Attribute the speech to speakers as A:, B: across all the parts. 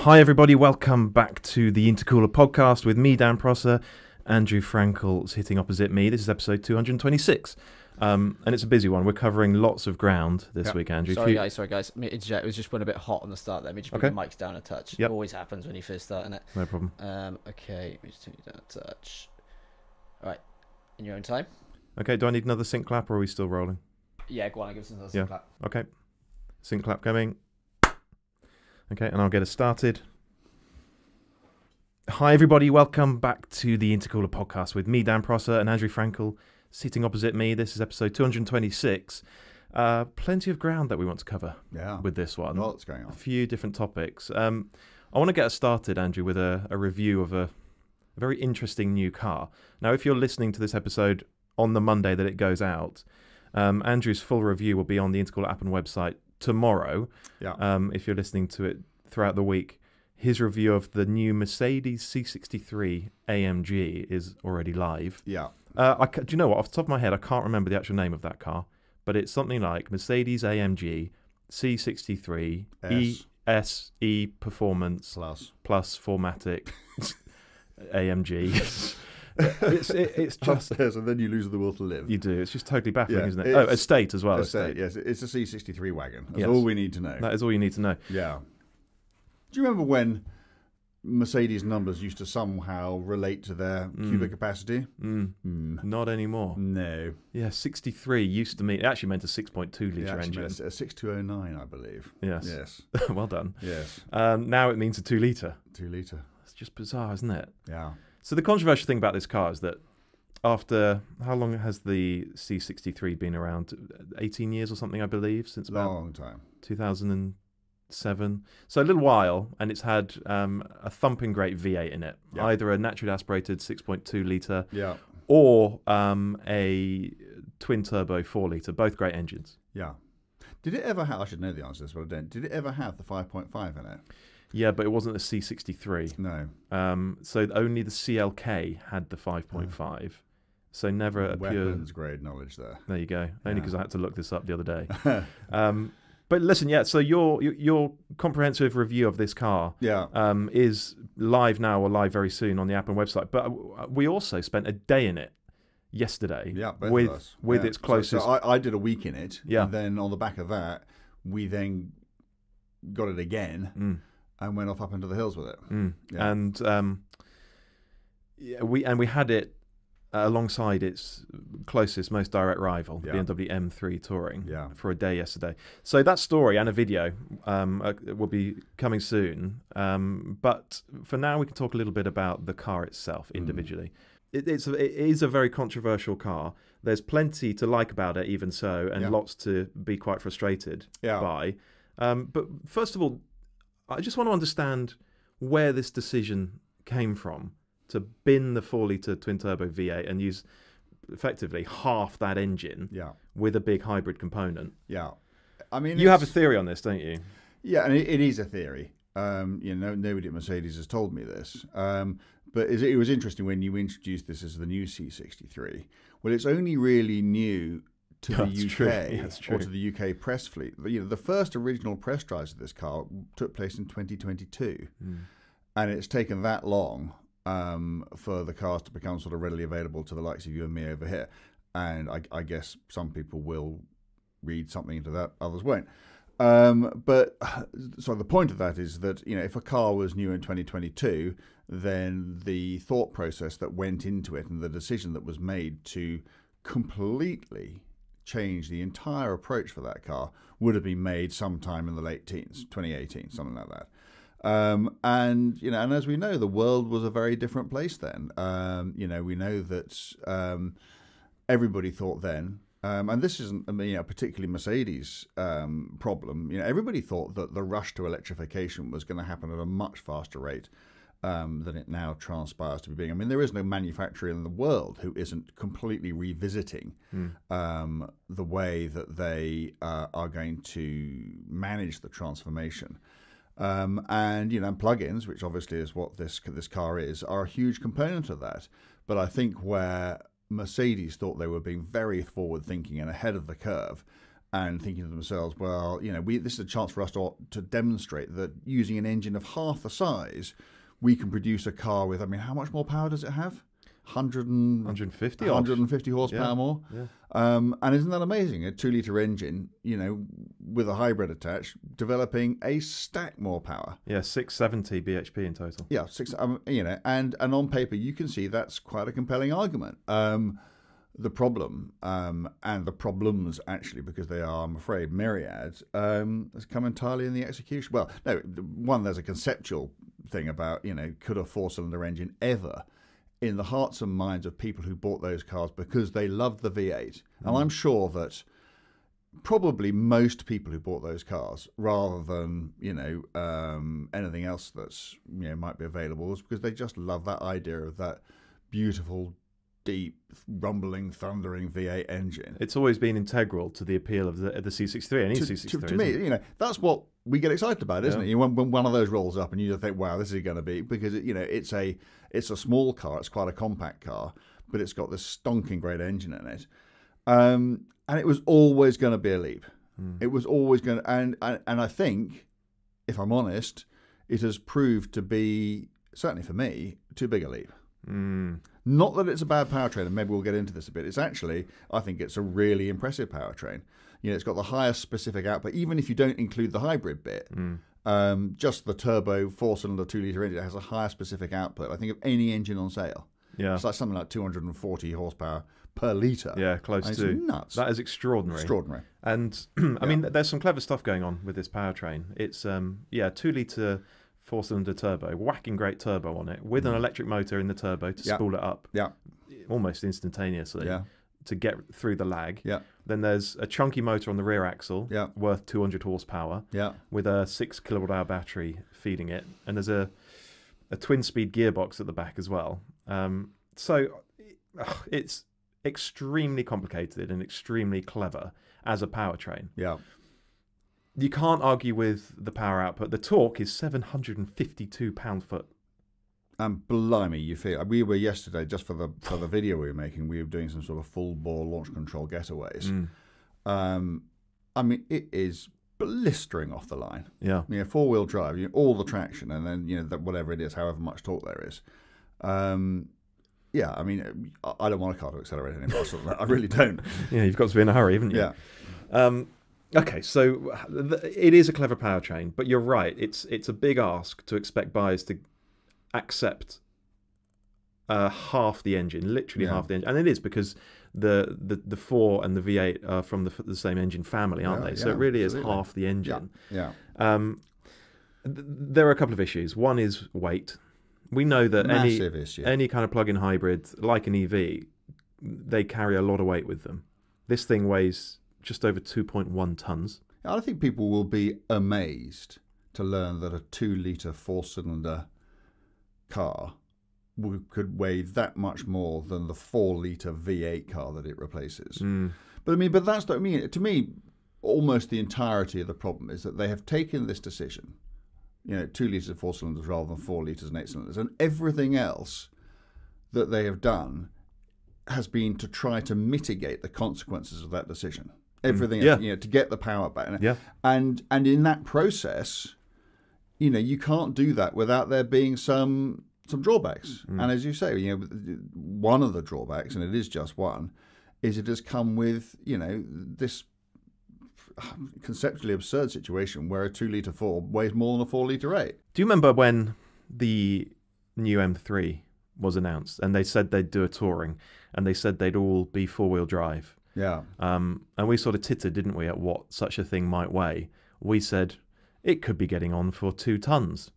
A: Hi everybody, welcome back to the Intercooler podcast with me, Dan Prosser. Andrew Frankel sitting opposite me. This is episode 226. And it's a busy one. We're covering lots of ground this week, Andrew.
B: Sorry guys. Let me interject. It was just went a bit hot on the start there. Let me just put the mics down a touch.
A: Yep.
B: It always happens when you first start, innit?
A: No problem.
B: Okay, let me just turn you down a touch. Alright, in your own time.
A: Okay, do I need another sync clap or are we still rolling?
B: Yeah, go on, give us another sync clap.
A: Okay, sync clap coming. Okay, and I'll get us started. Hi everybody, welcome back to the Intercooler podcast with me, Dan Prosser, and Andrew Frankel sitting opposite me. This is episode 226. Plenty of ground that we want to cover with this one.
C: What's going on?
A: A few different topics. I want to get us started, Andrew, with a review of a very interesting new car. Now, if you're listening to this episode on the Monday that it goes out, Andrew's full review will be on the Intercooler app and website tomorrow. If you're listening to it throughout the week, his review of the new Mercedes C63 AMG is already live.
C: Yeah.
A: Do you know what? Off the top of my head, I can't remember the actual name of that car, but it's something like Mercedes-AMG C63 ESE Performance Plus 4MATIC AMG. It's just
C: upstairs, and then you lose the will to live.
A: You do. It's just totally baffling, isn't it? Oh, estate as well.
C: Estate, yes. It's a C63 wagon. That's all we need to know.
A: That is all you need to know.
C: Yeah. Do you remember when Mercedes numbers used to somehow relate to their cubic capacity?
A: Not anymore.
C: No.
A: Yeah, 63 used to mean, it actually meant a 6.2 litre engine.
C: A 6209, I believe.
A: Yes. Well done.
C: Yes.
A: Now it means a 2 litre.
C: 2 litre.
A: It's just bizarre, isn't it?
C: Yeah.
A: So the controversial thing about this car is that after, how long has the C63 been around? 18 years or something, I believe, since about
C: long time.
A: 2007. So a little while, and it's had a thumping great V8 in it, either a naturally aspirated 6.2 litre or a twin turbo 4 litre, both great engines.
C: Yeah. Did it ever have, I should know the answer to this, but I don't. Did it ever have the 5.5 in it?
A: Yeah, but it wasn't a C63.
C: No.
A: So only the CLK had the 5.5. So never a pure
C: weapons grade knowledge there.
A: There you go. Only because I had to look this up the other day. But listen, so your comprehensive review of this car is live now or live very soon on the app and website. But we also spent a day in it yesterday with its closest.
C: So I did a week in it.
A: Yeah.
C: And then on the back of that, we then got it again and went off up into the hills with it.
A: Yeah. And we had it alongside its closest, most direct rival, the BMW M3 Touring, for a day yesterday. So that story and a video will be coming soon. But for now, we can talk a little bit about the car itself individually. It is a very controversial car. There's plenty to like about it, even so, and lots to be quite frustrated by. But first of all, I just want to understand where this decision came from to bin the 4-litre twin-turbo V8 and use effectively half that engine with a big hybrid component.
C: Yeah. I mean,
A: you have a theory on this, don't you?
C: Yeah, and it is a theory. Nobody at Mercedes has told me this. But it was interesting when you introduced this as the new C63. Well, it's only really new to the UK or to the UK press fleet. The first original press drives of this car took place in 2022. And it's taken that long for the cars to become sort of readily available to the likes of you and me over here. And I guess some people will read something into that, others won't. But so the point of that is that, if a car was new in 2022, then the thought process that went into it and the decision that was made to completely change the entire approach for that car would have been made sometime in the late teens, 2018, something like that. And as we know, the world was a very different place then. We know that everybody thought then, and this isn't particularly Mercedes problem. Everybody thought that the rush to electrification was going to happen at a much faster rate than it now transpires to be being. I mean, there is no manufacturer in the world who isn't completely revisiting the way that they are going to manage the transformation. And plugins, which obviously is what this car is, are a huge component of that. But I think where Mercedes thought they were being very forward-thinking and ahead of the curve, and thinking to themselves, well, this is a chance for us to demonstrate that using an engine of half the size, we can produce a car with, how much more power does it have?
A: 150
C: horsepower more.
A: Yeah.
C: And isn't that amazing? A 2-litre engine, with a hybrid attached, developing a stack more power.
A: Yeah, 670 bhp in total.
C: Yeah, and on paper you can see that's quite a compelling argument. The problem, and the problems actually, because they are, I'm afraid, myriad, has come entirely in the execution. Well, no, one, there's a conceptual thing about, could a 4-cylinder engine ever, in the hearts and minds of people who bought those cars because they loved the V8. And I'm sure that probably most people who bought those cars, rather than anything else that's might be available, is because they just love that idea of that beautiful, deep, rumbling, thundering V8 engine.
A: It's always been integral to the appeal of the C63, any C63.
C: To me, that's what we get excited about, isn't it? When one of those rolls up and you just think, wow, this is going to be, because it's a small car, it's quite a compact car, but it's got this stonking great engine in it. And it was always going to be a leap. It was always going to, and I think, if I'm honest, it has proved to be, certainly for me, too big a leap. Not that it's a bad powertrain, and maybe we'll get into this a bit. It's actually, I think it's a really impressive powertrain. It's got the highest specific output, even if you don't include the hybrid bit. Just the turbo 4-cylinder 2-litre engine has a higher specific output, I think, of any engine on sale.
A: Yeah,
C: it's like something like 240 horsepower per litre.
A: Yeah, close to.
C: It's nuts.
A: That is extraordinary.
C: Extraordinary.
A: And I mean, there's some clever stuff going on with this powertrain. It's 2-litre 4-cylinder turbo, whacking great turbo on it, with an electric motor in the turbo to spool it up almost instantaneously to get through the lag. Then there's a chunky motor on the rear axle worth 200 horsepower with a 6 kilowatt-hour battery feeding it. And there's a twin-speed gearbox at the back as well. So it's extremely complicated and extremely clever as a powertrain. You can't argue with the power output. The torque is 752 pound-foot.
C: And blimey, you feel. We were yesterday, just for the video we were making, we were doing some sort of full-bore launch control getaways. I mean, it is blistering off the line.
A: Yeah.
C: 4-wheel drive, all the traction, and then whatever it is, however much torque there is. I mean, I don't want a car to accelerate any faster than that. I really don't.
A: Yeah, you've got to be in a hurry, haven't you? Yeah. Okay, so it is a clever powertrain, but you're right. It's a big ask to expect buyers to accept half the engine, literally half the engine, and it is because the 4 and the V8 are from the same engine family, aren't they? So it really is half the engine. There are a couple of issues. One is weight. We know that any kind of plug-in hybrid, like an EV, they carry a lot of weight with them. This thing weighs just over 2.1 tons.
C: I think people will be amazed to learn that a 2-litre 4-cylinder car could weigh that much more than the 4-litre V8 car that it replaces. But that's to me, almost the entirety of the problem is that they have taken this decision, 2 litres 4 cylinders rather than 4 litres and 8 cylinders, and everything else that they have done has been to try to mitigate the consequences of that decision. Everything else, to get the power back. And in that process, you can't do that without there being some drawbacks. And as you say, one of the drawbacks, and it is just one, is it has come with, this conceptually absurd situation where a 2-litre 4 weighs more than a 4-litre 8. Do
A: you remember when the new M3 was announced and they said they'd do a touring and they said they'd all be 4-wheel drive?
C: Yeah.
A: And we sort of tittered, didn't we, at what such a thing might weigh. We said it could be getting on for 2 tons.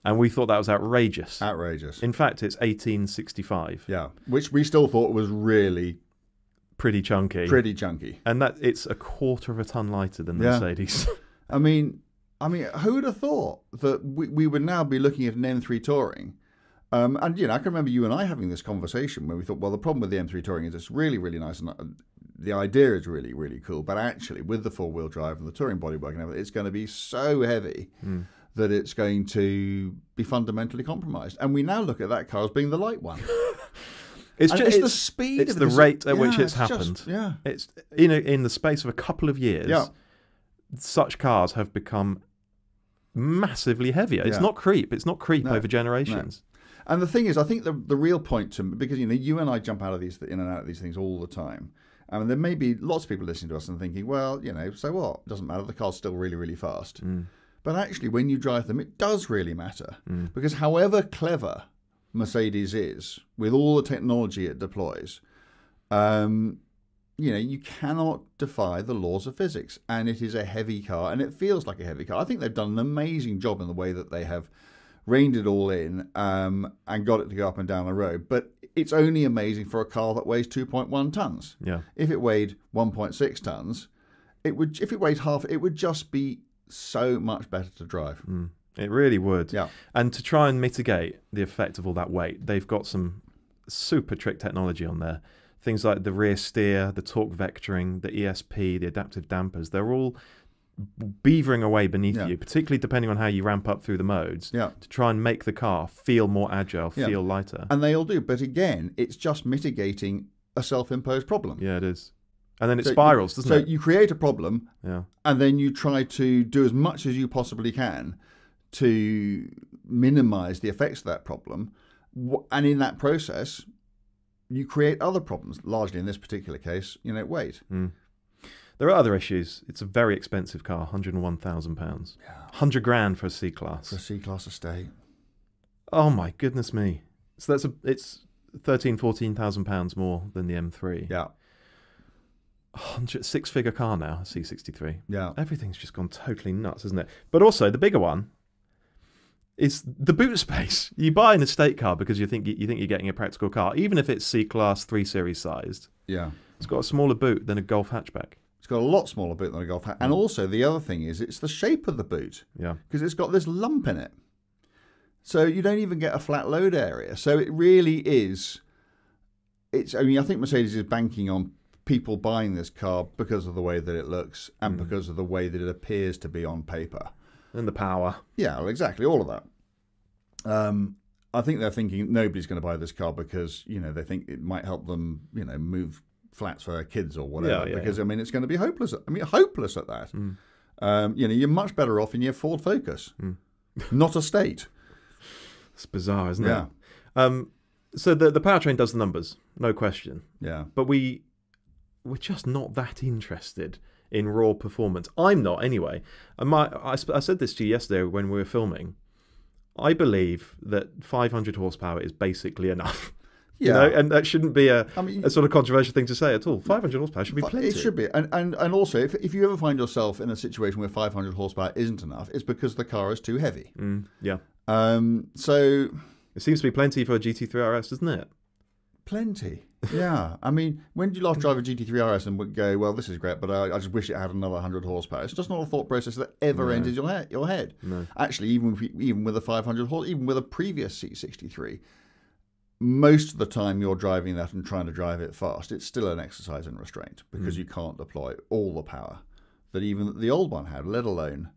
A: And we thought that was outrageous.
C: Outrageous.
A: In fact, it's 1865.
C: Yeah, which we still thought was really
A: pretty chunky.
C: Pretty chunky.
A: And that it's a quarter of a ton lighter than the Mercedes.
C: I mean, who would have thought that we would now be looking at an M3 Touring? And I can remember you and I having this conversation where we thought, well, the problem with the M3 Touring is it's really, really nice, and the idea is really, really cool. But actually, with the 4-wheel drive and the Touring bodywork and everything, it's going to be so heavy that it's going to be fundamentally compromised. And we now look at that car as being the light one.
A: It's
C: just the speed.
A: It's the rate at which it's happened. It's in the space of a couple of years.
C: Yeah.
A: Such cars have become massively heavier. It's not creep. It's not creep over generations.
C: No. And the thing is, I think the real point because you and I jump out of in and out of these things all the time. I mean, there may be lots of people listening to us and thinking, well, so what? Doesn't matter. The car's still really, really fast. But actually, when you drive them, it does really matter. Because however clever Mercedes is, with all the technology it deploys, you cannot defy the laws of physics. And it is a heavy car, and it feels like a heavy car. I think they've done an amazing job in the way that they have reined it all in and got it to go up and down the road. But it's only amazing for a car that weighs 2.1 tons.
A: Yeah.
C: If it weighed 1.6 tons, if it weighed half, it would just be so much better to drive.
A: It really would.
C: Yeah.
A: And to try and mitigate the effect of all that weight, they've got some super trick technology on there. Things like the rear steer, the torque vectoring, the ESP, the adaptive dampers, they're all beavering away beneath you, particularly depending on how you ramp up through the modes, to try and make the car feel more agile, feel lighter.
C: And they all do. But again, it's just mitigating a self-imposed problem.
A: Yeah, it is. And then it spirals, doesn't it?
C: So you create a problem, and then you try to do as much as you possibly can to minimize the effects of that problem. And in that process, you create other problems, largely in this particular case, weight.
A: There are other issues. It's a very expensive car, £101,000.
C: Yeah.
A: 100 grand for a C-Class.
C: For a C-Class estate.
A: Oh my goodness me. So it's £13,000-14,000 more than the M3.
C: Yeah.
A: Six-figure car now, C63.
C: Yeah.
A: Everything's just gone totally nuts, isn't it? But also, the bigger one is the boot space. You buy an estate car because you think you're getting a practical car, even if it's C-Class 3 Series sized.
C: Yeah.
A: It's got a smaller boot than a Golf hatchback.
C: It's got a lot smaller boot than a Golf hatchback. And also, the other thing is, it's the shape of the boot.
A: Yeah.
C: Because it's got this lump in it. So you don't even get a flat load area. So it really is... I think Mercedes is banking on people buying this car because of the way that it looks and because of the way that it appears to be on paper.
A: And the power.
C: Yeah, well, exactly, all of that. I think they're thinking nobody's going to buy this car because, they think it might help them, move flats for their kids or whatever. Because it's going to be hopeless. Hopeless at that. You're much better off in your Ford Focus, not Estate.
A: It's bizarre, isn't it? Yeah. So the powertrain does the numbers, no question.
C: Yeah.
A: But we're just not that interested in raw performance. I'm not, anyway. I said this to you yesterday when we were filming. I believe that 500 horsepower is basically enough.
C: Yeah.
A: And that shouldn't be a sort of controversial thing to say at all. 500 horsepower should be plenty.
C: It should be. And also, if you ever find yourself in a situation where 500 horsepower isn't enough, it's because the car is too heavy.
A: Yeah.
C: So...
A: It seems to be plenty for a GT3 RS, doesn't it?
C: Plenty. Yeah. When did you last drive a GT3 RS and would go, well, this is great, but I just wish it had another 100 horsepower? It's just not a thought process that ever enters your head.
A: No.
C: Actually, even with a 500 horse, even with a previous C63, most of the time you're driving that and trying to drive it fast, it's still an exercise in restraint because you can't deploy all the power that even the old one had, let alone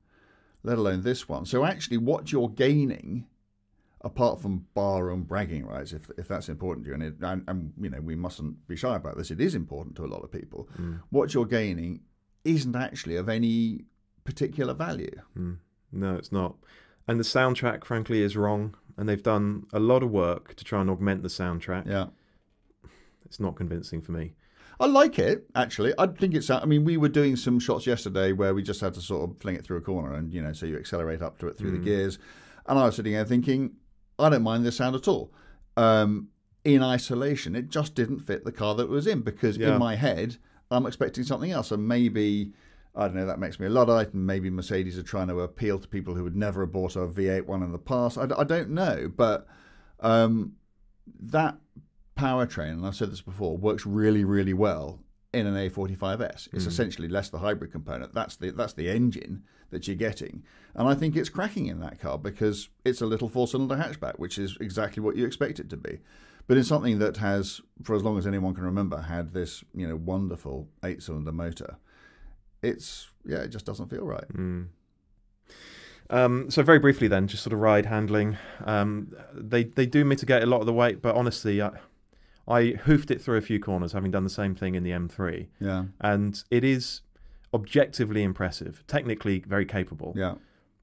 C: this one. So actually, what you're gaining, apart from barroom bragging rights, if that's important to you, and we mustn't be shy about this, it is important to a lot of people. What you're gaining isn't actually of any particular value.
A: No, it's not. And the soundtrack, frankly, is wrong. And they've done a lot of work to try and augment the soundtrack.
C: Yeah.
A: It's not convincing for me.
C: I like it, actually. I think it's... we were doing some shots yesterday where we just had to sort of fling it through a corner and, so you accelerate up to it through the gears. And I was sitting there thinking, I don't mind this sound at all. In isolation, it just didn't fit the car that it was in because in my head, I'm expecting something else. And maybe, I don't know, that makes me a Luddite, and maybe Mercedes are trying to appeal to people who would never have bought a V8 one in the past. I don't know, but that powertrain, and I've said this before, works really, really well in an A45S. It's essentially less the hybrid component. That's the engine that you're getting. And I think it's cracking in that car because it's a little four-cylinder hatchback, which is exactly what you expect it to be. But it's something that has, for as long as anyone can remember, had this wonderful 8-cylinder motor. It just doesn't feel right.
A: So very briefly then, just sort of ride handling. They do mitigate a lot of the weight, but honestly, I hoofed it through a few corners, having done the same thing in the M3.
C: Yeah.
A: And it is objectively impressive, technically very capable.
C: Yeah.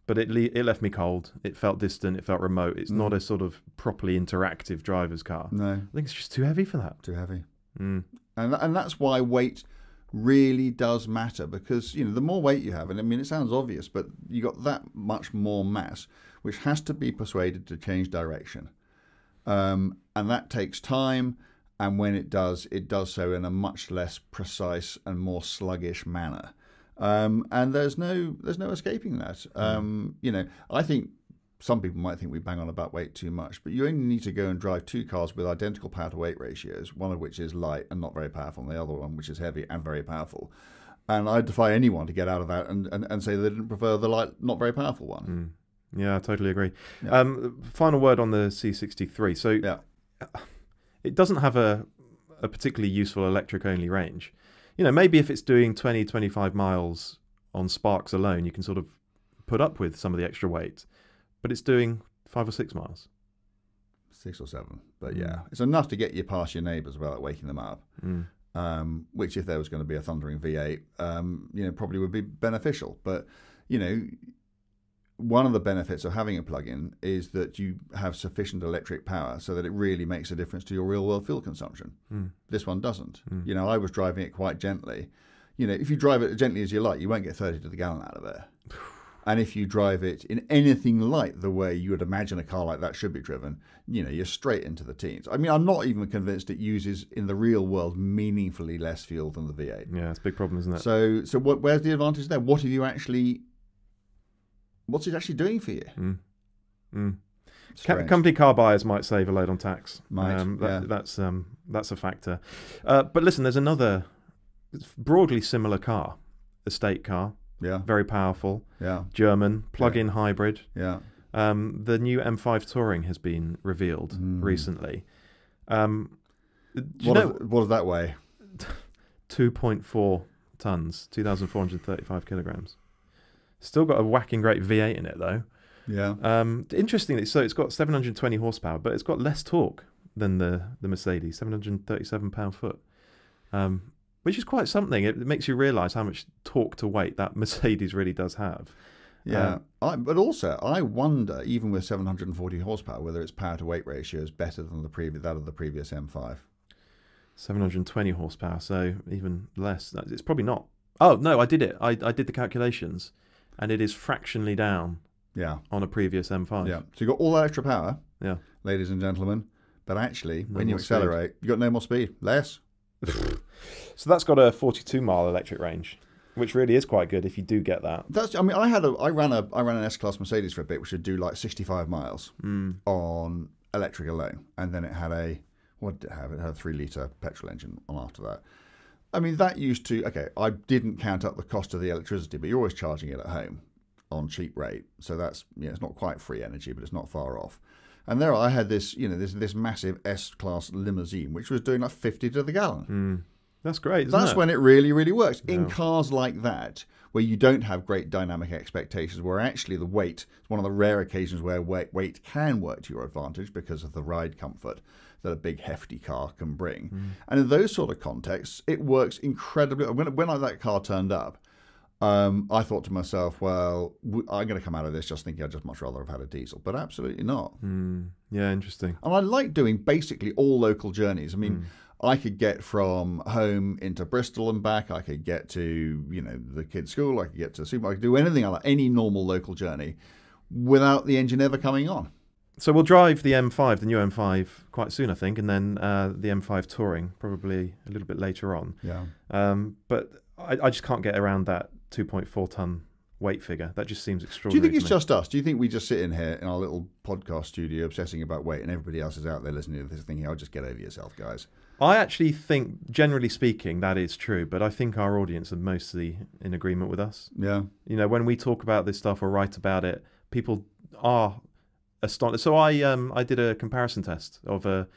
A: But it left me cold. It felt distant. It felt remote. It's not a sort of properly interactive driver's car.
C: No.
A: I think it's just too heavy for that.
C: Too heavy.
A: Mm.
C: And that's why weight really does matter, because, you know, the more weight you have, and I mean, it sounds obvious, but you got that much more mass, which has to be persuaded to change direction. And that takes time. And when it does so in a much less precise and more sluggish manner. And there's no escaping that. You know, I think some people might think we bang on about weight too much, but you only need to go and drive two cars with identical power to weight ratios, one of which is light and not very powerful, and the other one which is heavy and very powerful. And I defy anyone to get out of that and say they didn't prefer the light, not very powerful one.
A: Yeah, I totally agree.
C: Yeah.
A: Final word on the C63. So
C: Yeah.
A: It doesn't have a particularly useful electric-only range. You know, maybe if it's doing 20, 25 miles on sparks alone, you can sort of put up with some of the extra weight. But it's doing 5 or 6 miles.
C: 6 or 7. But yeah, it's enough to get you past your neighbours without waking them up. Which, if there was going to be a thundering V8, you know, probably would be beneficial. But, you know, one of the benefits of having a plug-in is that you have sufficient electric power so that it really makes a difference to your real-world fuel consumption. This one doesn't. You know, I was driving it quite gently. You know, if you drive it as gently as you like, you won't get 30 to the gallon out of it. And if you drive it in anything like the way you would imagine a car like that should be driven, you know, you're straight into the teens. I mean, I'm not even convinced it uses, in the real world, meaningfully less fuel than the V8.
A: Yeah, it's a big problem, isn't it?
C: So where's the advantage there? What's it actually doing for you?
A: Company car buyers might save a load on tax.
C: Yeah.
A: That's a factor. But listen, there's another broadly similar car, estate car.
C: Yeah.
A: Very powerful.
C: Yeah.
A: German plug-in hybrid.
C: Yeah.
A: The new M5 Touring has been revealed recently. What
C: does that weigh?
A: 2.4 tons, 2,435 kilograms. Still got a whacking great V8 in it though.
C: Yeah.
A: Interestingly, so it's got 720 horsepower, but it's got less torque than the Mercedes, 737 pound-foot. Which is quite something. It makes you realise how much torque to weight that Mercedes really does have.
C: Yeah, but also I wonder, even with 740 horsepower, whether its power to weight ratio is better than that of the previous M5.
A: 720 horsepower, so even less. It's probably not. Oh no, I did it. I did the calculations, and it is fractionally down.
C: Yeah.
A: On a previous M5.
C: Yeah. So you got all that extra power.
A: Yeah.
C: Ladies and gentlemen, but actually, when you accelerate, you got no more speed, less.
A: So that's got a 42-mile electric range, which really is quite good if you do get that.
C: I ran an S-Class Mercedes for a bit, which would do like 65 miles on electric alone, and then it had what did it have? It had a 3-litre petrol engine on after that. I mean, that used to, I didn't count up the cost of the electricity, but you're always charging it at home on cheap rate, so that's, it's not quite free energy, but it's not far off. And there I had this, this massive S-Class limousine, which was doing like 50 to the gallon.
A: That's great, isn't it?
C: That's when it really, really works. Yeah. In cars like that, where you don't have great dynamic expectations, where actually the weight is one of the rare occasions where weight can work to your advantage because of the ride comfort that a big, hefty car can bring. And in those sort of contexts, it works incredibly. When that car turned up, I thought to myself, well, I'm going to come out of this just thinking I'd just much rather have had a diesel, but absolutely not.
A: Yeah, interesting.
C: And I like doing basically all local journeys. I mean, I could get from home into Bristol and back. I could get to, the kids' school. I could get to the supermarket. I could do anything like any normal local journey without the engine ever coming on.
A: So we'll drive the M5, the new M5, quite soon, I think, and then the M5 Touring probably a little bit later on.
C: Yeah.
A: But I just can't get around that 2.4-ton weight figure. That just seems extraordinary.
C: Do you think it's just us? Do you think we just sit in here in our little podcast studio obsessing about weight and everybody else is out there listening to this thinking, oh, just get over yourself, guys?
A: I actually think, generally speaking, that is true, but I think our audience are mostly in agreement with us.
C: Yeah.
A: When we talk about this stuff or write about it, people are astonished. So I did a comparison test of a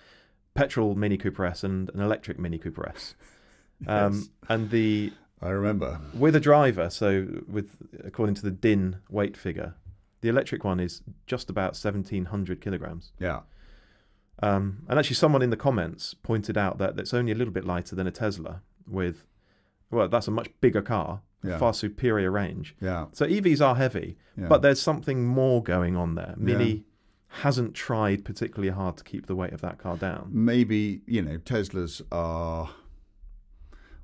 A: petrol Mini Cooper S and an electric Mini Cooper S.
C: Yes.
A: And
C: I remember.
A: With a driver, so according to the DIN weight figure, the electric one is just about 1,700 kilograms.
C: Yeah.
A: And actually, someone in the comments pointed out that it's only a little bit lighter than a Tesla with, well, that's a much bigger car, far superior range.
C: Yeah.
A: So EVs are heavy, but there's something more going on there. Mini hasn't tried particularly hard to keep the weight of that car down.
C: Maybe, Teslas are,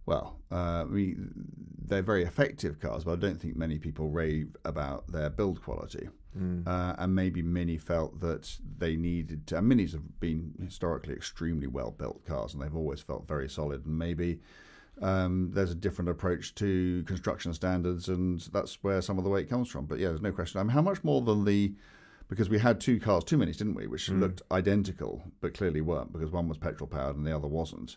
C: well, they're very effective cars, but I don't think many people rave about their build quality. And maybe Mini felt that they needed to, and Minis have been historically extremely well built cars, and they've always felt very solid, and maybe there's a different approach to construction standards, and that's where some of the weight comes from. But yeah, there's no question. I mean, how much more than because we had two Minis, didn't we, which looked identical but clearly weren't, because one was petrol powered and the other wasn't.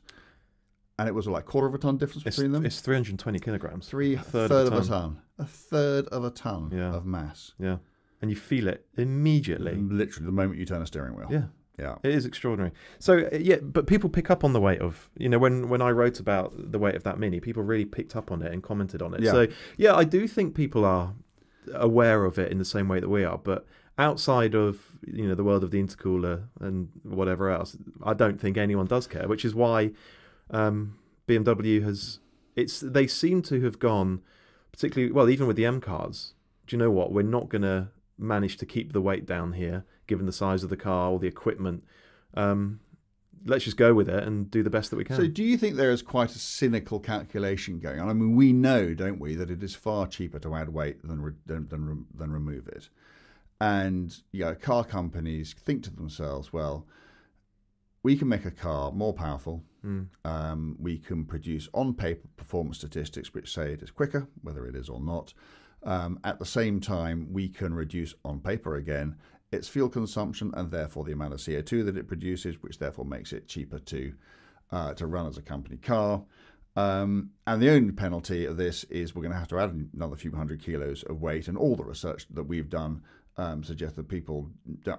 C: And it was like quarter of a ton difference between them.
A: It's 320 kilograms.
C: A third of a ton. A third of a ton of mass.
A: Yeah. And you feel it immediately.
C: Literally the moment you turn a steering wheel.
A: Yeah.
C: Yeah.
A: It is extraordinary. So, but people pick up on the weight of, when I wrote about the weight of that Mini, people really picked up on it and commented on it.
C: Yeah.
A: So, I do think people are aware of it in the same way that we are. But outside of, the world of the intercooler and whatever else, I don't think anyone does care, which is why BMW they seem to have gone, particularly, well, even with the M cars, do you know what? We're not going to manage to keep the weight down here, given the size of the car or the equipment. Let's just go with it and do the best that we can.
C: So do you think there is quite a cynical calculation going on? I mean, we know, don't we, that it is far cheaper to add weight than remove it. And car companies think to themselves, well, we can make a car more powerful. We can produce on-paper performance statistics which say it is quicker, whether it is or not. At the same time, we can reduce on paper again its fuel consumption and therefore the amount of CO2 that it produces, which therefore makes it cheaper to run as a company car. And the only penalty of this is we're going to have to add another few hundred kilos of weight, and all the research that we've done suggests that people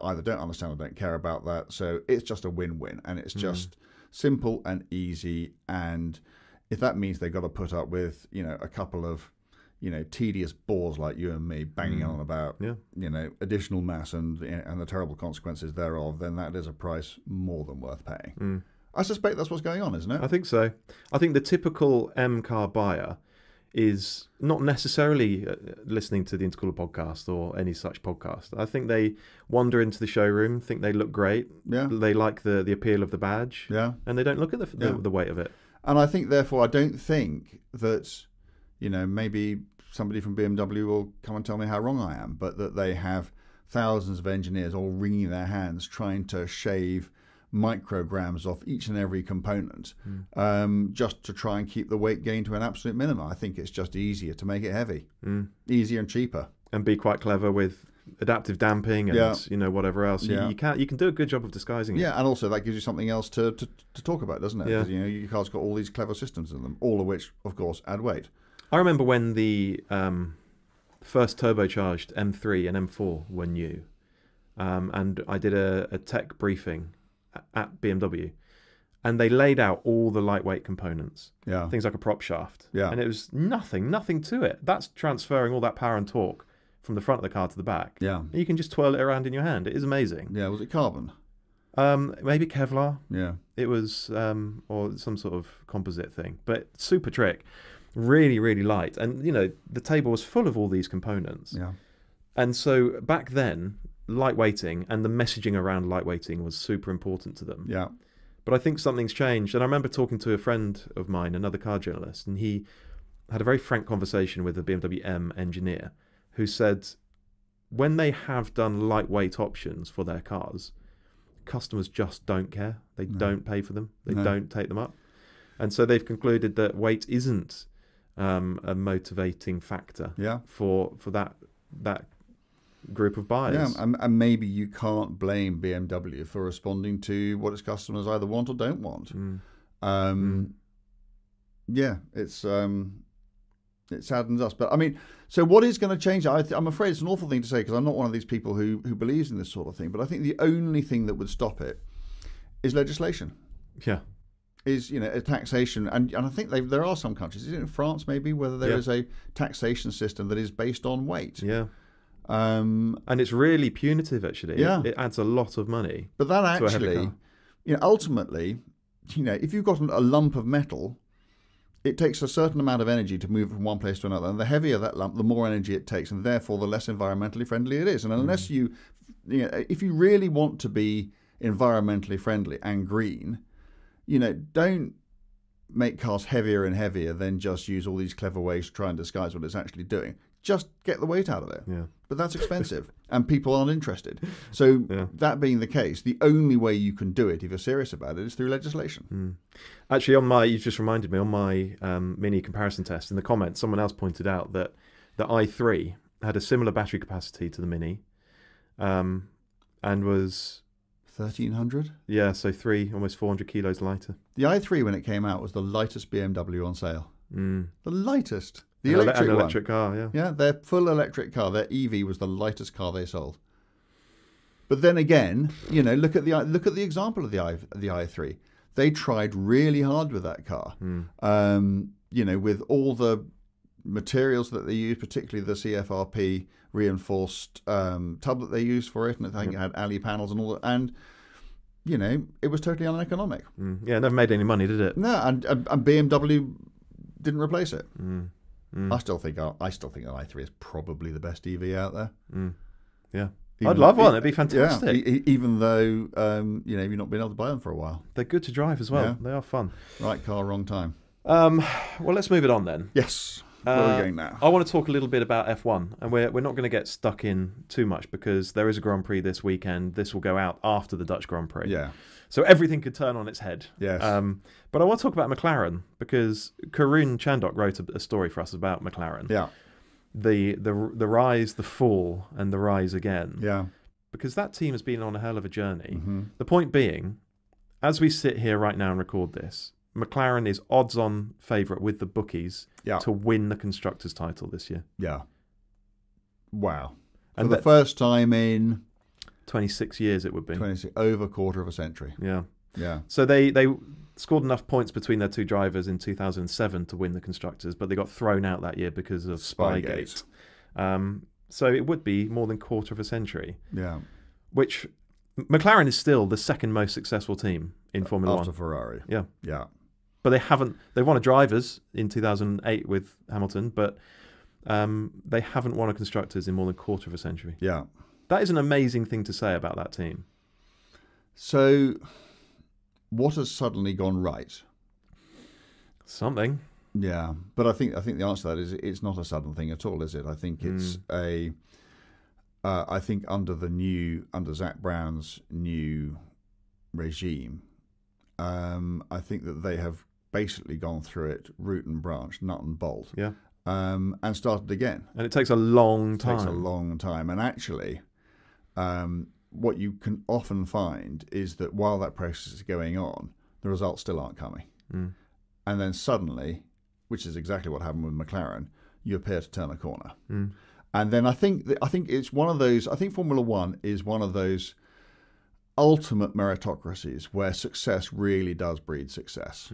C: either don't understand or don't care about that. So it's just a win-win, and it's just simple and easy. And if that means they've got to put up with, a couple of, tedious bores like you and me banging on about, additional mass and the terrible consequences thereof, then that is a price more than worth paying. I suspect that's what's going on, isn't it?
A: I think so. I think the typical M car buyer is not necessarily listening to the Intercooler podcast or any such podcast. I think they wander into the showroom, think they look great.
C: Yeah.
A: They like the appeal of the badge.
C: Yeah.
A: And they don't look at the weight of it.
C: And I think, therefore, I don't think that, maybe somebody from BMW will come and tell me how wrong I am, but that they have thousands of engineers all wringing their hands trying to shave micrograms off each and every component just to try and keep the weight gain to an absolute minimum. I think it's just easier to make it heavy, easier and cheaper,
A: and be quite clever with adaptive damping and whatever else. You can do a good job of disguising it.
C: Yeah, and also that gives you something else to talk about, doesn't it? Because your car's got all these clever systems in them, all of which, of course, add weight.
A: I remember when the first turbocharged M3 and M4 were new, and I did a tech briefing at BMW, and they laid out all the lightweight components, things like a prop shaft, and it was nothing to it. That's transferring all that power and torque from the front of the car to the back. And you can just twirl it around in your hand. It is amazing.
C: Was it carbon?
A: Maybe Kevlar. It was or some sort of composite thing, but super trick. Really, really light. And, the table was full of all these components. And so back then, lightweighting and the messaging around lightweighting was super important to them. But I think something's changed. And I remember talking to a friend of mine, another car journalist, and he had a very frank conversation with a BMW M engineer who said when they have done lightweight options for their cars, customers just don't care. They don't pay for them. They don't take them up. And so they've concluded that weight isn't a motivating factor for that group of buyers.
C: And maybe you can't blame BMW for responding to what its customers either want or don't want. It saddens us. But I mean, so what is going to change? I'm afraid it's an awful thing to say because I'm not one of these people who believes in this sort of thing. But I think the only thing that would stop it is legislation. Is a taxation, and I think there are some countries, is it in France maybe, whether there is a taxation system that is based on weight.
A: And it's really punitive, actually.
C: Yeah.
A: It adds a lot of money.
C: But that actually, ultimately, if you've got a lump of metal, it takes a certain amount of energy to move from one place to another. And the heavier that lump, the more energy it takes, and therefore the less environmentally friendly it is. And unless if you really want to be environmentally friendly and green, don't make cars heavier and heavier, then just use all these clever ways to try and disguise what it's actually doing. Just get the weight out of it.
A: Yeah.
C: But that's expensive, and people aren't interested. So that being the case, the only way you can do it, if you're serious about it, is through legislation.
A: Actually, you just reminded me, on my mini comparison test, in the comments, someone else pointed out that the i3 had a similar battery capacity to the Mini, and was
C: 1,300?
A: Yeah, so almost 400 kilos lighter.
C: The i3, when it came out, was the lightest BMW on sale. The lightest. The
A: an
C: electric one.
A: Electric car, yeah.
C: Yeah, their full electric car, their EV, was the lightest car they sold. But then again, look at the example of the i3. They tried really hard with that car. With all the materials that they used, particularly the CFRP reinforced tub that they used for it, and I think it had alley panels and all that, and it was totally uneconomic.
A: Yeah, it never made any money, did it?
C: No, and BMW didn't replace it. I still think an i3 is probably the best EV out there.
A: Yeah, I'd love one. It'd be fantastic.
C: Yeah, even though you've not been able to buy them for a while.
A: They're good to drive as well. Yeah. They are fun.
C: Right car, wrong time.
A: Well, let's move it on then.
C: Yes. Where are we going now?
A: I want to talk a little bit about F1, and we're not going to get stuck in too much because there is a Grand Prix this weekend. This will go out after the Dutch Grand Prix.
C: Yeah.
A: So everything could turn on its head.
C: Yes.
A: But I want to talk about McLaren because Karun Chandok wrote a story for us about McLaren.
C: Yeah.
A: The rise, the fall, and the rise again.
C: Yeah.
A: Because that team has been on a hell of a journey. The point being, as we sit here right now and record this, McLaren is odds-on favourite with the bookies to win the Constructors' title this year.
C: Yeah. Wow. For the first time in
A: 26 years, it would be.
C: Over a quarter of a century.
A: Yeah.
C: Yeah.
A: So they scored enough points between their two drivers in 2007 to win the Constructors, but they got thrown out that year because of Spygate. So it would be more than a quarter of a century.
C: Yeah.
A: Which McLaren is still the second most successful team in Formula 1.
C: After Ferrari.
A: Yeah.
C: Yeah.
A: But they won a drivers in 2008 with Hamilton, but they haven't won a Constructors in more than a quarter of a century.
C: Yeah.
A: That is an amazing thing to say about that team.
C: So, what has suddenly gone right?
A: Something.
C: Yeah, but I think the answer to that is it's not a sudden thing at all, is it? I think it's I think under Zach Brown's new regime, I think that they have basically gone through it root and branch, nut and bolt.
A: Yeah.
C: And started again.
A: And it takes a long time.
C: It takes a long time. And actually, what you can often find is that while that process is going on, the results still aren't coming. And then suddenly, which is exactly what happened with McLaren, you appear to turn a corner. And then I think it's one of those. I think Formula One is one of those ultimate meritocracies where success really does breed success.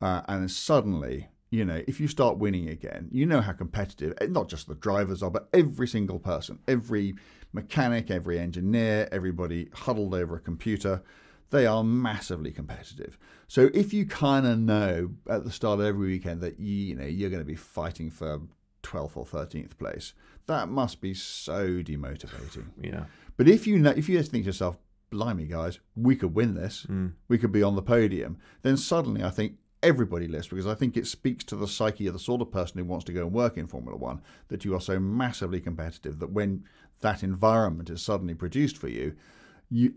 C: And suddenly, if you start winning again, how competitive, not just the drivers are, but every single person, every mechanic, every engineer, everybody huddled over a computer, they are massively competitive. So if you kind of know at the start of every weekend that you're going to be fighting for 12th or 13th place, that must be so demotivating.
A: Yeah.
C: But if you just think to yourself, blimey guys, we could win this, we could be on the podium, then suddenly I think everybody lifts, because I think it speaks to the psyche of the sort of person who wants to go and work in Formula One, that you are so massively competitive that when that environment is suddenly produced for you,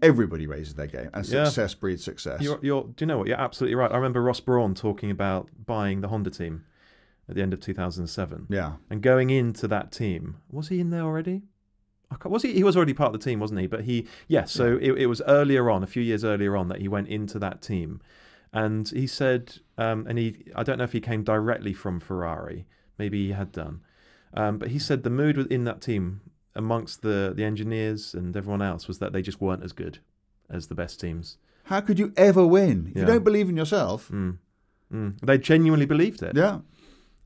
C: everybody raises their game, and success breeds success.
A: Do you know what? You're absolutely right. I remember Ross Brawn talking about buying the Honda team at the end of 2007.
C: Yeah.
A: And going into that team, was he in there already? Was he? He was already part of the team, wasn't he? But it was earlier on, a few years earlier on, that he went into that team. And he said, I don't know if he came directly from Ferrari, maybe he had done, but he said the mood within that team amongst the engineers and everyone else was that they just weren't as good as the best teams.
C: How could you ever win if you don't believe in yourself?
A: They genuinely believed it.
C: Yeah.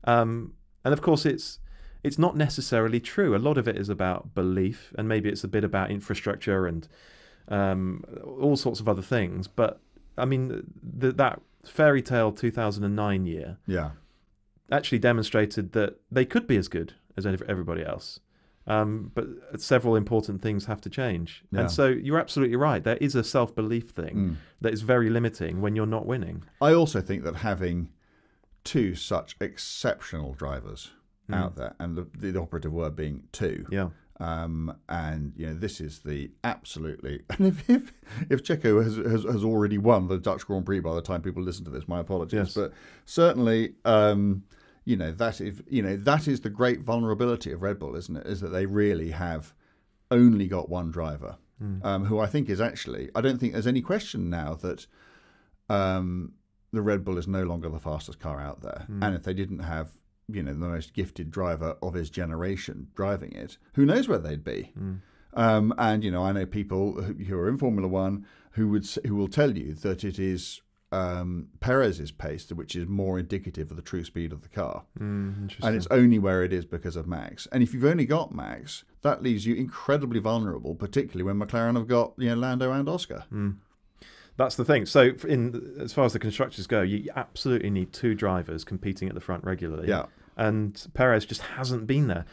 A: And of course, it's it's not necessarily true. A lot of it is about belief, and maybe it's a bit about infrastructure and all sorts of other things. But I mean, that fairy tale 2009 year actually demonstrated that they could be as good as everybody else. But several important things have to change. And so you're absolutely right. There is a self-belief thing that is very limiting when you're not winning.
C: I also think that having two such exceptional drivers out there, and the operative word being two, and this is the absolutely, and if Checo has already won the Dutch Grand Prix by the time people listen to this, my apologies, but certainly that is the great vulnerability of Red Bull, isn't it? Is that they really have only got one driver, who I think is actually, I don't think there's any question now that the Red Bull is no longer the fastest car out there. And if they didn't have, the most gifted driver of his generation driving it, who knows where they'd be? And I know people who are in Formula One who will tell you that it is Perez's pace which is more indicative of the true speed of the car, and it's only where it is because of Max. And if you've only got Max, that leaves you incredibly vulnerable, particularly when McLaren have got Lando and Oscar.
A: That's the thing. So as far as the constructors go, you absolutely need two drivers competing at the front regularly. And Perez just hasn't been there.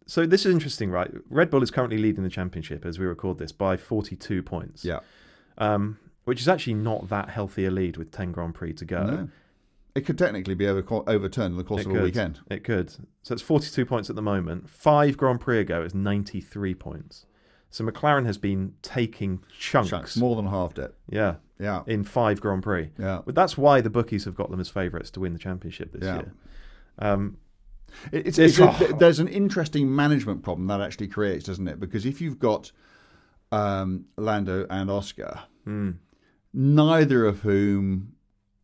A: So this is interesting, right? Red Bull is currently leading the championship as we record this by 42 points. Which is actually not that healthy a lead with 10 Grand Prix to go. No.
C: It could technically be overturned in the course of a weekend.
A: It could. So it's 42 points at the moment. 5 Grand Prix ago, it's 93 points. So McLaren has been taking chunks.
C: More than halved it.
A: Yeah. In 5 Grand Prix.
C: Yeah.
A: But that's why the bookies have got them as favourites to win the championship this year.
C: There's an interesting management problem that actually creates, doesn't it? Because if you've got Lando and Oscar, neither of whom,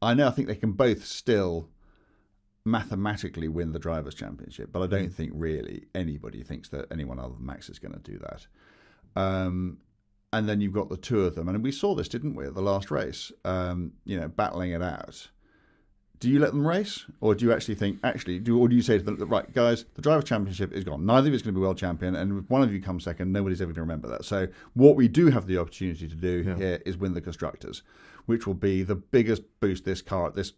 C: I think they can both still mathematically win the Drivers' Championship, but I don't think really anybody thinks that anyone other than Max is going to do that. And then you've got the two of them, and we saw this, didn't we, at the last race, battling it out. Do you let them race, or do you actually think, or do you say to them, right, guys, the Drivers' Championship is gone. Neither of you is going to be world champion, and if one of you comes second, nobody's ever going to remember that. So what we do have the opportunity to do here is win the Constructors, which will be the biggest boost this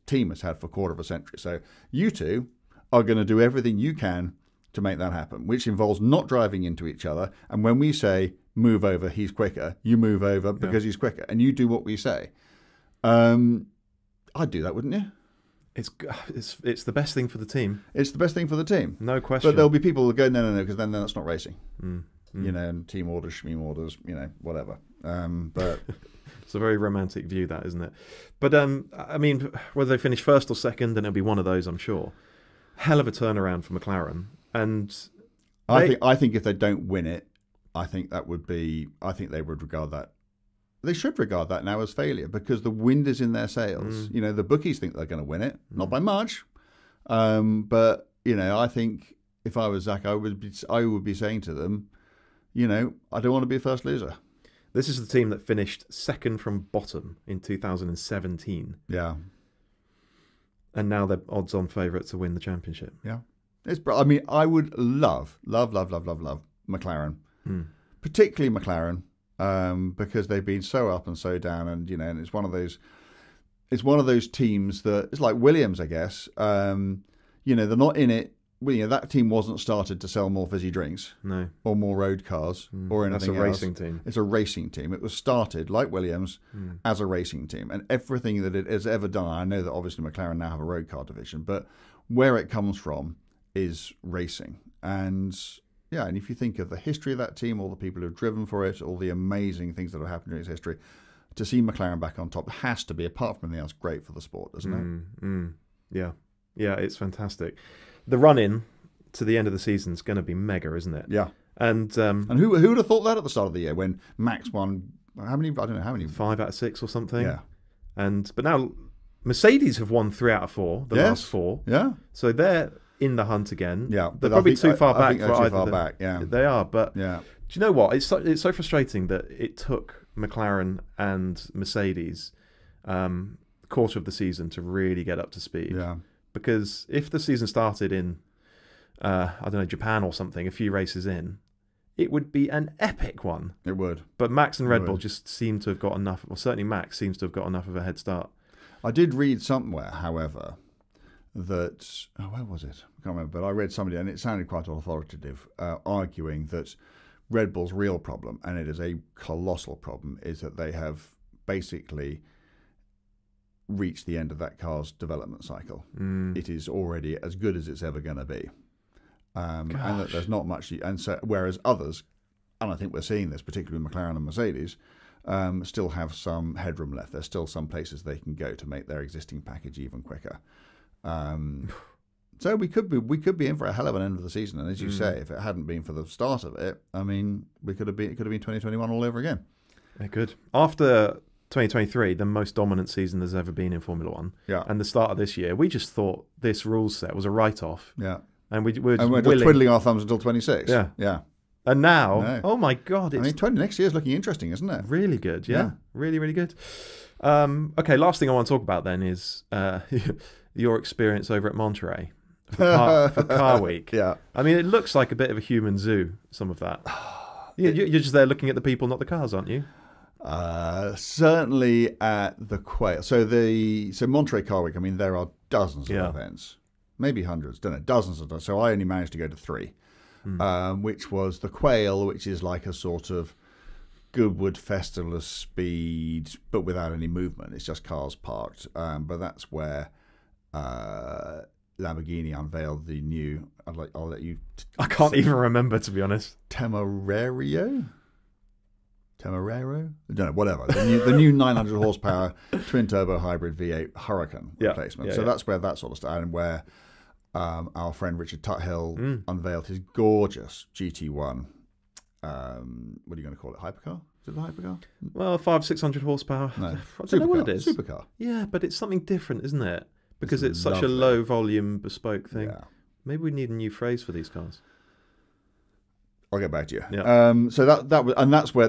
C: team has had for a quarter of a century. So you two are going to do everything you can to make that happen, which involves not driving into each other. And when we say move over, he's quicker, you move over because he's quicker, and you do what we say. I'd do that, wouldn't you?
A: It's the best thing for the team.
C: It's the best thing for the team.
A: No question.
C: But there'll be people who go, no, because then that's not racing. And team orders, scheme orders, whatever. But
A: it's a very romantic view, that, isn't it? But I mean, whether they finish first or second, then it'll be one of those, I'm sure. Hell of a turnaround for McLaren. And
C: I think if they don't win it, I think they would regard that. They should regard that now as failure, because the wind is in their sails. The bookies think they're going to win it, not by much. But I think if I was Zach, I would be saying to them, I don't want to be a first loser.
A: This is the team that finished second from bottom in 2017.
C: Yeah.
A: And now they're odds-on favourite to win the championship.
C: Yeah. I would love McLaren, particularly McLaren. Because they've been so up and so down, and and it's one of those teams that it's like Williams, I guess. They're not in it. That team wasn't started to sell more fizzy drinks, or more road cars, or anything else.
A: That's a racing team.
C: It's a racing team. It was started like Williams as a racing team, and everything that it has ever done. I know that obviously McLaren now have a road car division, but where it comes from is racing. And and if you think of the history of that team, all the people who've driven for it, all the amazing things that have happened during its history, to see McLaren back on top has to be, apart from anything else, great for the sport, doesn't it?
A: Yeah, it's fantastic. The run-in to the end of the season is going to be mega, isn't it?
C: Yeah.
A: And
C: who would have thought that at the start of the year when Max won, how many, I don't know how many.
A: 5 out of 6 or something.
C: Yeah.
A: But now Mercedes have won 3 out of 4, last 4.
C: Yeah.
A: So they're in the hunt again.
C: Yeah,
A: they're probably too far back.
C: I think they're too far back. Yeah,
A: they are. But
C: do
A: you know what? It's so frustrating that it took McLaren and Mercedes quarter of the season to really get up to speed.
C: Yeah,
A: because if the season started in I don't know, Japan or something, a few races in, it would be an epic one.
C: It would.
A: But Max and Red Bull just seem to have got enough, well, certainly Max seems to have got enough of a head start.
C: I did read somewhere, however, that, where was it? I can't remember, but I read somebody, and it sounded quite authoritative, arguing that Red Bull's real problem, and it is a colossal problem, is that they have basically reached the end of that car's development cycle. It is already as good as it's ever going to be. And that there's not much, and so whereas others, and I think we're seeing this, particularly McLaren and Mercedes, still have some headroom left. There's still some places they can go to make their existing package even quicker. So we could be in for a hell of an end of the season. And as you say, if it hadn't been for the start of it, I mean, it could have been 2021 all over again.
A: It could. After 2023, the most dominant season there's ever been in Formula One.
C: Yeah.
A: And the start of this year, we just thought this rules set was a write-off.
C: Yeah.
A: And we're just
C: twiddling our thumbs until 26.
A: Yeah.
C: Yeah.
A: And now, oh my God.
C: Next year's looking interesting, isn't it?
A: Really good. Yeah. Really, really good. Okay, last thing I want to talk about then is your experience over at Monterey for Car Week.
C: Yeah.
A: I mean, it looks like a bit of a human zoo, some of that. You're just there looking at the people, not the cars, aren't you?
C: Certainly at the Quail. So Monterey Car Week, I mean, there are dozens of events. Maybe hundreds, don't know, dozens of them. So I only managed to go to 3, which was the Quail, which is like a sort of Goodwood Festival of Speed, but without any movement. It's just cars parked. But that's where Lamborghini unveiled the new. I'll let you.
A: I can't even remember, to be honest.
C: Temerario. I don't know, whatever. The new 900 horsepower twin turbo hybrid V8 Hurricane replacement. So that's where that sort of started, and where our friend Richard Tuthill unveiled his gorgeous GT1. What are you going to call it? Hypercar? Is it the hypercar?
A: Well, 500-600 horsepower.
C: No,
A: I don't know what it is.
C: Supercar.
A: Yeah, but it's something different, isn't it? Because it's such a low volume bespoke thing. Yeah. Maybe we need a new phrase for these cars.
C: I'll get back to you.
A: Yeah.
C: So that was, and that's where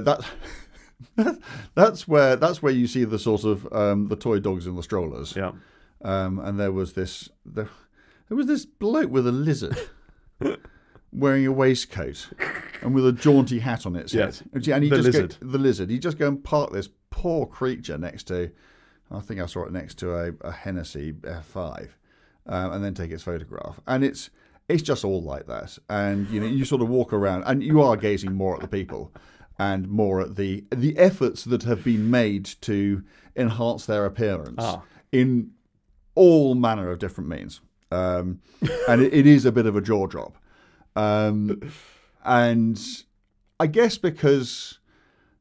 C: that's where you see the sort of the toy dogs in the strollers.
A: Yeah.
C: And there was this bloke with a lizard wearing a waistcoat and with a jaunty hat on its head.
A: Yes.
C: And
A: the lizard.
C: He just go and park this poor creature next to, I think I saw it next to a Hennessy F5, and then take its photograph. And it's just all like that. And you sort of walk around and you are gazing more at the people and more at the efforts that have been made to enhance their appearance in all manner of different means. And it is a bit of a jaw drop. And I guess because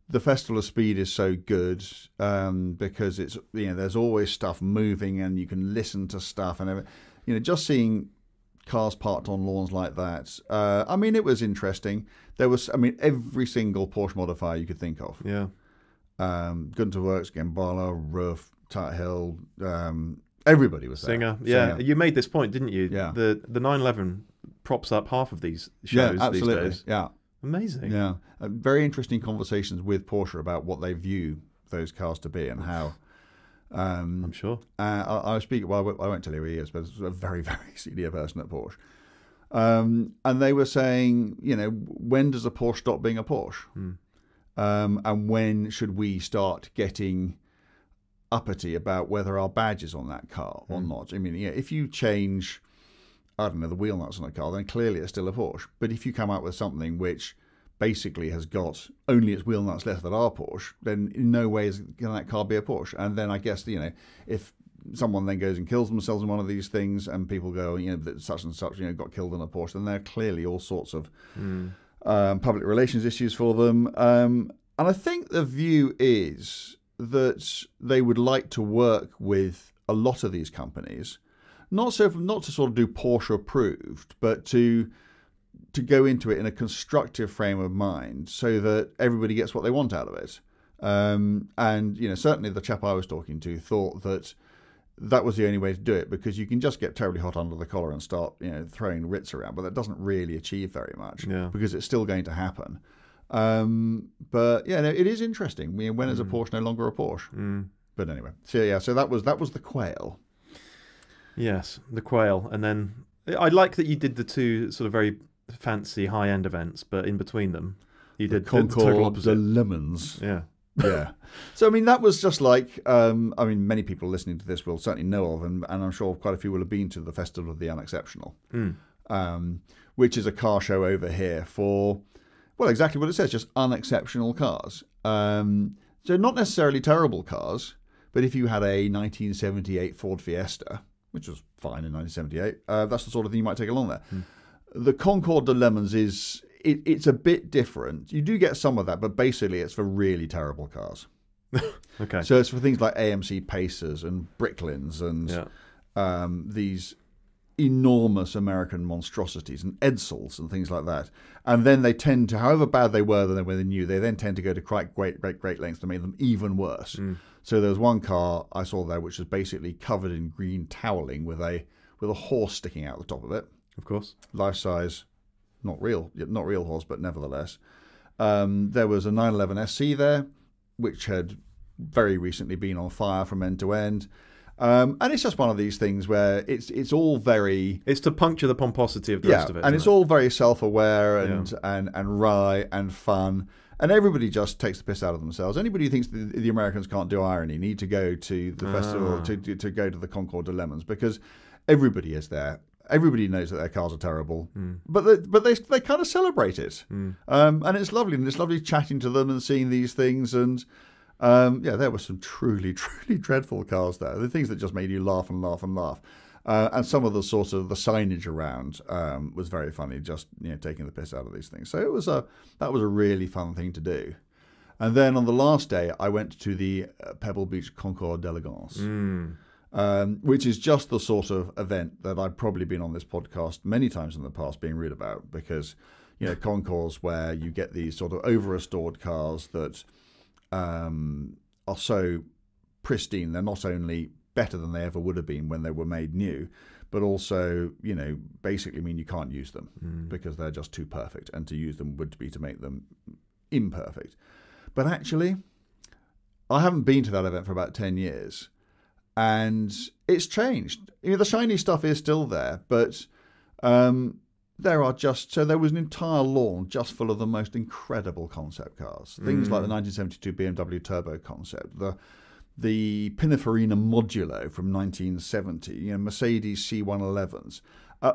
C: the Festival of Speed is so good, because it's there's always stuff moving and you can listen to stuff and everything. Just seeing cars parked on lawns like that. I mean, it was interesting. There was, every single Porsche modifier you could think of.
A: Yeah.
C: Gunter Works, Gembala, Ruff, Tuthill, everybody was there.
A: Singer. Yeah. Singer. You made this point, didn't you?
C: Yeah.
A: The 911 props up half of these shows these days.
C: Yeah.
A: Amazing.
C: Yeah. Very interesting conversations with Porsche about what they view those cars to be and how.
A: I'm sure.
C: I speak. Well, I won't tell you who he is, but it's a very, very senior person at Porsche. And they were saying, when does a Porsche stop being a Porsche? And when should we start getting uppity about whether our badge is on that car or not? I mean, if you change, I don't know, the wheel nuts on a car, then clearly it's still a Porsche. But if you come out with something which basically has got only its wheel nuts left that are Porsche, then in no way can that car be a Porsche. And then I guess, if someone then goes and kills themselves in one of these things and people go, that such and such, got killed in a Porsche, then there are clearly all sorts of public relations issues for them. And I think the view is that they would like to work with a lot of these companies, not to sort of do Porsche approved, but to go into it in a constructive frame of mind so that everybody gets what they want out of it. And, certainly the chap I was talking to thought that was the only way to do it, because you can just get terribly hot under the collar and start, throwing writs around, but that doesn't really achieve very much because it's still going to happen. But it is interesting. When is a Porsche no longer a Porsche? But anyway, so that was the Quail.
A: Yes, the Quail, and then I like that you did the two sort of very fancy high-end events, but in between them, you did the total opposite.
C: The Lemons.
A: Yeah.
C: Yeah. So, I mean, that was just like, I mean, many people listening to this will certainly know of, and I'm sure quite a few will have been to the Festival of the Unexceptional, which is a car show over here for, well, exactly what it says, just unexceptional cars. So not necessarily terrible cars, but if you had a 1978 Ford Fiesta, which was fine in 1978, that's the sort of thing you might take along there. The Concorde de Lemons is... It's a bit different. You do get some of that, but basically it's for really terrible cars.
A: Okay.
C: So it's for things like AMC Pacers and Bricklins and these enormous American monstrosities and Edsels and things like that. And then they tend to, however bad they were when they new, they then tend to go to quite great lengths to make them even worse. So there was one car I saw there which was basically covered in green toweling with a horse sticking out the top of it.
A: Of course.
C: Life size. Not real horse, but nevertheless. There was a 911 SC there, which had very recently been on fire from end to end. And it's just one of these things where it's all very...
A: It's to puncture the pomposity of the rest of it.
C: And it's all very self-aware and wry and fun. And everybody just takes the piss out of themselves. Anybody who thinks the Americans can't do irony need to go to the festival, to go to the Concorde de Lemons, because everybody is there. Everybody knows that their cars are terrible, but they kind of celebrate it, and it's lovely. And it's lovely chatting to them and seeing these things. And there were some truly dreadful cars there. The things that just made you laugh and laugh and laugh. And some of the sort of the signage around was very funny, just taking the piss out of these things. So that was a really fun thing to do. And then on the last day, I went to the Pebble Beach Concorde d'Elegance. Which is just the sort of event that I've probably been on this podcast many times in the past being rude about, because, Concours where you get these sort of over-restored cars that are so pristine, they're not only better than they ever would have been when they were made new, but also, basically mean you can't use them because they're just too perfect, and to use them would be to make them imperfect. But actually, I haven't been to that event for about 10 years. And it's changed. The shiny stuff is still there, but there was an entire lawn just full of the most incredible concept cars. Things like the 1972 BMW Turbo concept, the Pininfarina Modulo from 1970, Mercedes C111s,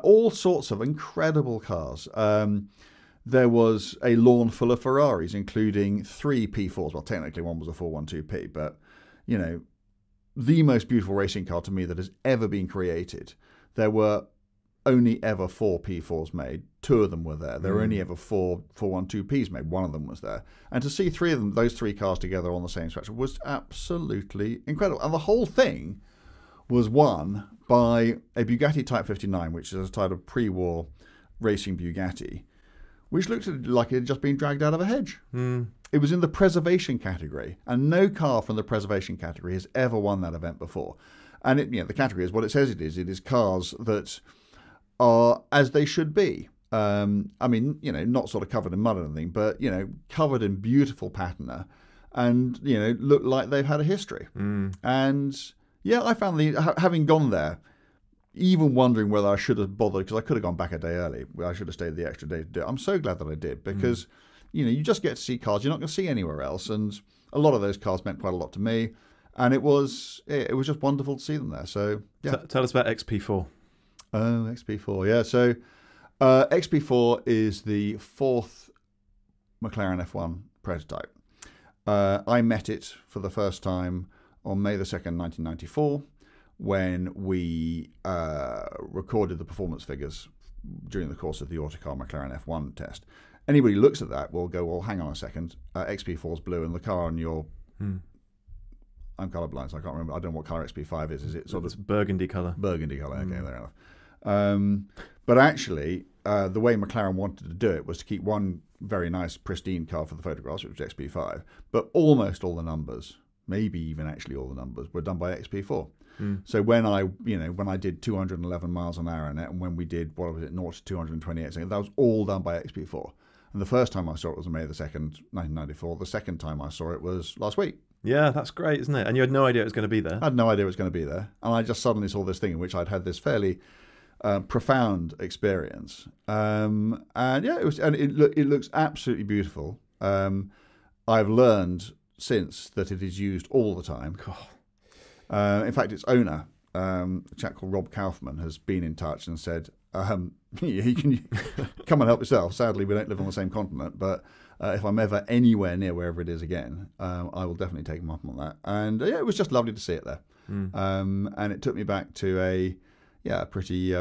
C: all sorts of incredible cars. There was a lawn full of Ferraris, including 3 P4s. Well, technically one was a 412P, but the most beautiful racing car to me that has ever been created. There were only ever 4 P4s made. 2 of them were there. There were only ever 4 412Ps made. 1 of them was there. And to see 3 of them, those 3 cars together on the same stretch, was absolutely incredible. And the whole thing was won by a Bugatti Type 59, which is a type of pre-war racing Bugatti, which looked like it had just been dragged out of a hedge. It was in the preservation category, and no car from the preservation category has ever won that event before. And the category is what it says it is. It is cars that are as they should be. Not sort of covered in mud or anything, but, covered in beautiful patina and, look like they've had a history. And, I found having gone there, even wondering whether I should have bothered, because I could have gone back a day early. I should have stayed the extra day to do it. I'm so glad that I did, because... you just get to see cars you're not going to see anywhere else, and a lot of those cars meant quite a lot to me, and it was just wonderful to see them there. So yeah,
A: tell us about XP4.
C: Oh, XP4, yeah. So XP4 is the 4th McLaren F1 prototype. I met it for the first time on May the 2nd, 1994, when we recorded the performance figures during the course of the Autocar McLaren F1 test. Anybody who looks at that will go, well, hang on a second, XP4 is blue, and the car on your... I'm colourblind, so I can't remember. I don't know what colour XP5 is. Is it sort of...
A: burgundy colour.
C: Burgundy colour, okay, there enough. But actually, the way McLaren wanted to do it was to keep one very nice, pristine car for the photographs, which was XP5, but almost all the numbers, maybe even actually all the numbers, were done by XP4. So when I did 211 miles an hour in it, and when we did, 0 to 228 seconds, that was all done by XP4. And the first time I saw it was on May the 2nd, 1994. The second time I saw it was last week.
A: Yeah, that's great, isn't it? And you had no idea it was going to be there.
C: I had no idea it was going to be there. And I just suddenly saw this thing in which I'd had this fairly profound experience. And yeah, it looks absolutely beautiful. I've learned since that it is used all the time. In fact, its owner, a chap called Rob Kaufman, has been in touch and said, you can come and help yourself. Sadly, we don't live on the same continent, but if I'm ever anywhere near wherever it is again, I will definitely take him up on that. And yeah, it was just lovely to see it there. And it took me back to a pretty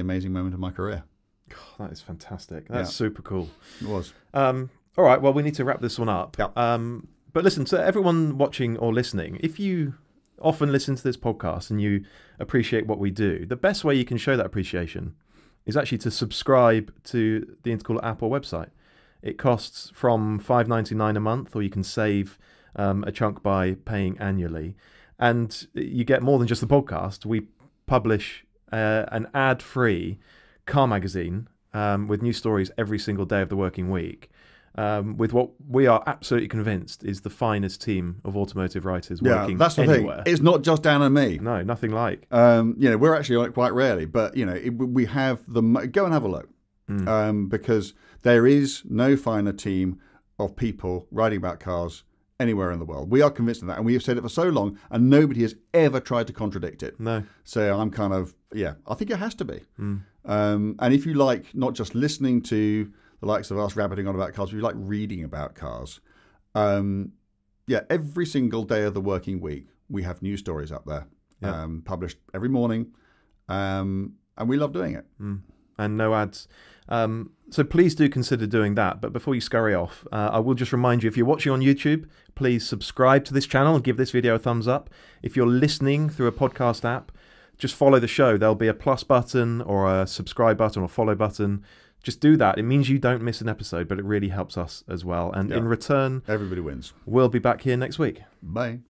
C: amazing moment of my career.
A: God, that is fantastic. That's super cool.
C: It was.
A: All right, well, we need to wrap this one up.
C: Yep.
A: But listen, to everyone watching or listening, if you often listen to this podcast and you appreciate what we do, the best way you can show that appreciation is actually to subscribe to the Intercooler app or website. It costs from $5.99 a month, or you can save a chunk by paying annually. And you get more than just the podcast. We publish an ad-free car magazine with new stories every single day of the working week, with what we are absolutely convinced is the finest team of automotive writers working
C: that's the
A: anywhere.
C: Thing. It's not just Dan and me.
A: No, nothing like.
C: We're actually on it quite rarely, but we have go and have a look, because there is no finer team of people writing about cars anywhere in the world. We are convinced of that, and we have said it for so long, and nobody has ever tried to contradict it.
A: No.
C: So I'm kind of, I think it has to be. And if you like not just listening to the likes of us rabbiting on about cars, if you like reading about cars, every single day of the working week, we have news stories up there, published every morning, and we love doing it.
A: And no ads. So please do consider doing that. But before you scurry off, I will just remind you, if you're watching on YouTube, please subscribe to this channel and give this video a thumbs up. If you're listening through a podcast app, just follow the show. There'll be a plus button or a subscribe button or follow button. Just do that. It means you don't miss an episode, but it really helps us as well. And in return,
C: everybody wins.
A: We'll be back here next week.
C: Bye.